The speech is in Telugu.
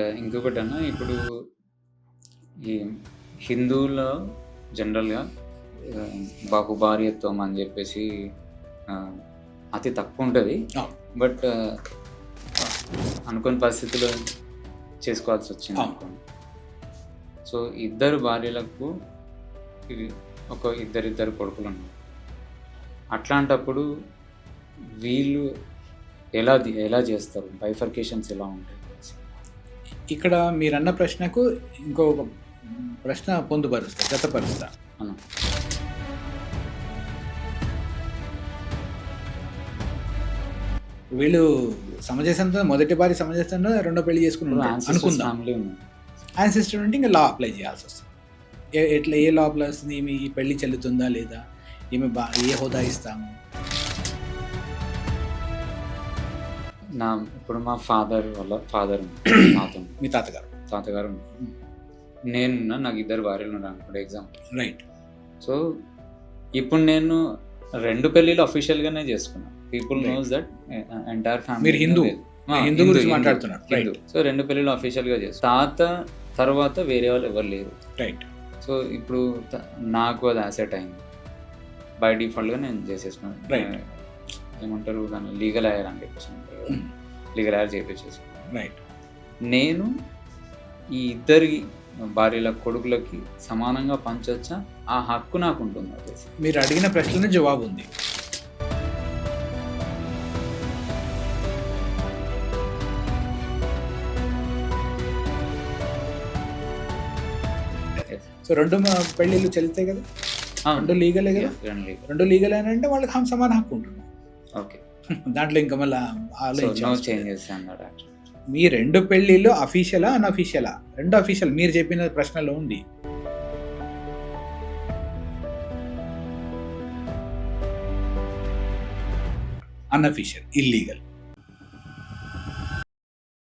అండ్ ఇంకొకటన్నా ఇప్పుడు ఈ హిందువుల్లో జనరల్‌గా బాహుభార్యత్వం అని జెప్పేసి అతి తక్కువుంటది. అవును. బట్ అనుకోని పరిస్థితిలో చేసుకోవాల్సొచ్చింది అవును. అనుకోండి. సో, ఇద్దరు భార్యలకు ఇది ఒక ఇద్దరిద్దరు కొడుకులున్నారు. అట్లాంటప్పుడు వీళ్ళు ఎలా జేస్తారు? బైఫర్కేషన్స్ ఎలా ఉంటాయి? ఇక్కడ మీరన్న ప్రశ్నకు ఇంకో ప్రశ్న పొందుపరుస్తా, జతపరుస్తా. అన్న. వీళ్ళు సమజేసంతో మొదటి భార్య సమజేసంతో రెండో పెళ్లి చేసుకుని ఇప్పుడు ఉంటారు యాన్సిస్టర్స్ అనుకుందాం. ఫ్యామిలీ ఉంది. యాన్సిస్టర్ ఉంటే ఇంకా లా అప్లై చేయాల్సి వస్తుంది. ఎట్లా ఏ లా అప్లై వస్తుంది? ఈమె ఈ పెళ్లి చెల్లుతుందా లేదా, ఈమె ఏ హోదా ఇస్తాము? ఇప్పుడు మా ఫాదర్ వాళ్ళ ఫాదర్ నాతో మీ తాతగారు. తాతగారు ఉన్నారు. నేనున్నా, నాకు ఇద్దరు భార్యలు ఉన్నారు అనుకోండి ఎగ్జాంపుల్. రైట్. సో ఇప్పుడు నేను 2 పెళ్ళిళ్ళు అఫీషియల్‌గానే చేసుకున్నా. People Right. Knows that entire family. మీరు హిందూ హిందూ గురించి మాట్లాడుతున్నారు. హిందూ. సో 2 పెళ్ళిళ్ళు అఫీషియల్‌గా చేస్తా. తాత తర్వాత వేరే వాళ్ళు ఎవరు లేరు. రైట్. సో ఇప్పుడు నాకు అది యాసెట్ అయింది. బై డిఫాల్ట్‌గా నేను చేసేసుకున్నాను. Right. ఏమంటారు దాన్ని లీగల్ హైర్ అని చెప్పేసి అంటారు. లీగల్ హైర్ చేపించేసుకున్నాను. రైట్. నేను ఈ ఇద్దరి భార్యల కొడుకులకి సమానంగా పంచొచ్చా? ఆ హక్కు నాకు ఉంటుంది. అది మీరు అడిగిన ప్రశ్నలో జవాబు ఉంది. సో 2 పెళ్ళిళ్ళు చెల్లితే కదా, 2 లీగలే కదా. 2 లీగల్ అని అంటే వాళ్ళకి సమాన హక్కు ఉంటుంది. ఓకే. దాంట్లో ఇంకా మళ్ళీ నో చేంజెస్ అన్నాడు. మీ 2 పెళ్ళిళ్ళు అఫీషియలా అన్అఫీషియలా? 2 అఫీషియల్. మీరు చెప్పిన ప్రశ్నలో ఉంది. Unofficial, illegal.